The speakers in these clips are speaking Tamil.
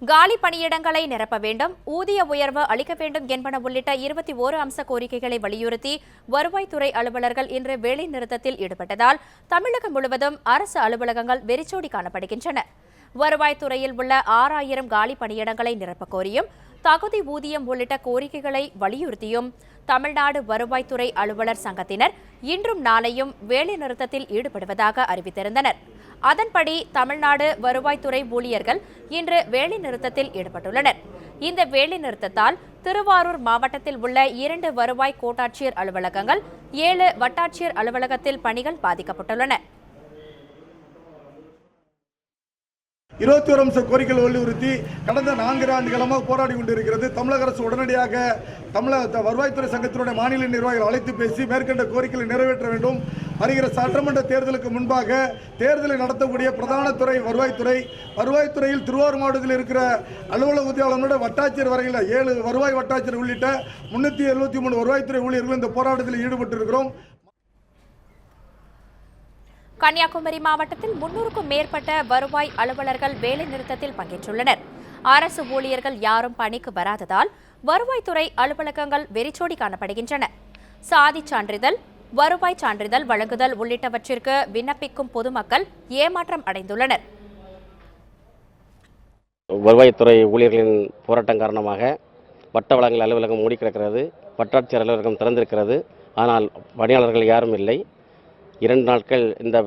காலி பணியிடங்களை நிரப்ப வேண்டும், ஊதிய உயர்வு அளிக்க வேண்டும் என்பன உள்ளிட்ட 21 அம்ச கோரிக்கைகளை வலியுறுத்தி வருவாய்த்துறை அலுவலர்கள் இன்று வேலைநிறுத்தத்தில் ஈடுபட்டதால் தமிழகம் முழுவதும் அரசு அலுவலகங்கள் வெறிச்சோடி காணப்படுகின்றன. வருவாய்த்துறையில் உள்ள 6000 காலி பணியிடங்களை நிரப்பக் கோரியும் தகுதி ஊதியம் உள்ளிட்ட கோரிக்கைகளை வலியுறுத்தியும் தமிழ்நாடு வருவாய்த்துறை அலுவலர் சங்கத்தினர் இன்றும் நாளையும் வேலைநிறுத்தத்தில் ஈடுபடுவதாக அறிவித்திருந்தனர். அதன்படி தமிழ்நாடு வருவாய்த்துறை ஊழியர்கள் இன்று வேலைநிறுத்தத்தில் ஈடுபட்டுள்ளனர். இந்த வேலைநிறுத்தத்தால் திருவாரூர் மாவட்டத்தில் உள்ள 2 வருவாய் கோட்டாட்சியர் அலுவலகங்கள், 7 வட்டாட்சியர் அலுவலகத்தில் பணிகள் பாதிக்கப்பட்டுள்ளன. 21 அம்ச கோரிக்கைகள் வலியுறுத்தி கடந்த 4 ஆண்டுகளமாக போராடி கொண்டிருக்கிறது. தமிழக அரசு உடனடியாக தமிழக வருவாய்த்துறை சங்கத்தினுடைய மாநில நிர்வாகிகள் அழைத்து பேசி மேற்கண்ட கோரிக்கைகளை நிறைவேற்ற வேண்டும். வருகிற சட்டமன்ற தேர்தலுக்கு முன்பாக தேர்தலை நடத்தக்கூடிய பிரதான துறை வருவாய்த்துறையில் திருவாரூர் மாவட்டத்தில் இருக்கிற அலுவலக உத்தியோகங்களுடைய வட்டாட்சியர் வரையில் 7 வருவாய் வட்டாட்சியர் உள்ளிட்ட 373 வருவாய்த்துறை ஊழியர்கள் இந்த போராட்டத்தில் ஈடுபட்டிருக்கிறோம். கன்னியாகுமரி மாவட்டத்தில் 300க்கும் மேற்பட்ட வருவாய் அலுவலர்கள் வேலைநிறுத்தத்தில் பங்கேற்றுள்ளனர். அரசு ஊழியர்கள் யாரும் பணிக்கு வராததால் வருவாய்த்துறை அலுவலகங்கள் வெறிச்சோடி காணப்படுகின்றன. சாதிச் சான்றிதழ், வருவாய் சான்றிதழ் வழங்குதல் உள்ளிட்டவற்றிற்கு விண்ணப்பிக்கும் பொதுமக்கள் ஏமாற்றம் அடைந்துள்ளனர். வருவாய்த்துறை ஊழியர்களின் போராட்டம் காரணமாக வட்ட வழங்கல் அலுவலகம் மூடி கிடக்கிறது. வட்டாட்சியர் அலுவலகம் திறந்திருக்கிறது. ஆனால் பணியாளர்கள் யாரும் இல்லை. 2 நாட்கள் இந்த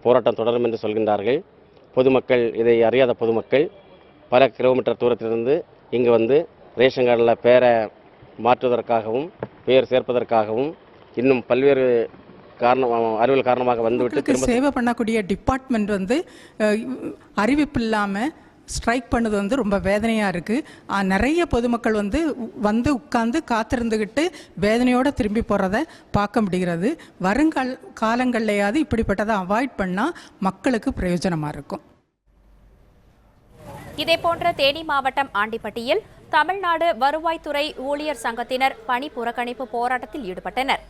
போராட்டம் தொடரும் என்று சொல்கின்றார்கள். பொதுமக்கள், இதை அறியாத பொதுமக்கள் பல கிலோமீட்டர் தூரத்திலிருந்து இங்கு வந்து ரேஷன் கார்டில் பேரை மாற்றுவதற்காகவும் பேர் சேர்ப்பதற்காகவும் இன்னும் பல்வேறு அறிவியல் காரணமாக வந்துவிட்டு சேவை பண்ணக்கூடிய டிபார்ட்மெண்ட் அறிவிப்பு இல்லாமல் ஸ்ட்ரைக் பண்ணது ரொம்ப வேதனையாக இருக்குது. நிறைய பொதுமக்கள் வந்து உட்கார்ந்து காத்திருந்துக்கிட்டு வேதனையோடு திரும்பி போகிறத பார்க்க முடிகிறது. காலங்கள்லையாவது இப்படிப்பட்டதை அவாய்ட் பண்ணால் மக்களுக்கு பிரயோஜனமாக இருக்கும். இதேபோன்ற தேனி மாவட்டம் ஆண்டிப்பட்டியில் தமிழ்நாடு வருவாய்த்துறை ஊழியர் சங்கத்தினர் பணி புறக்கணிப்பு போராட்டத்தில் ஈடுபட்டனர்.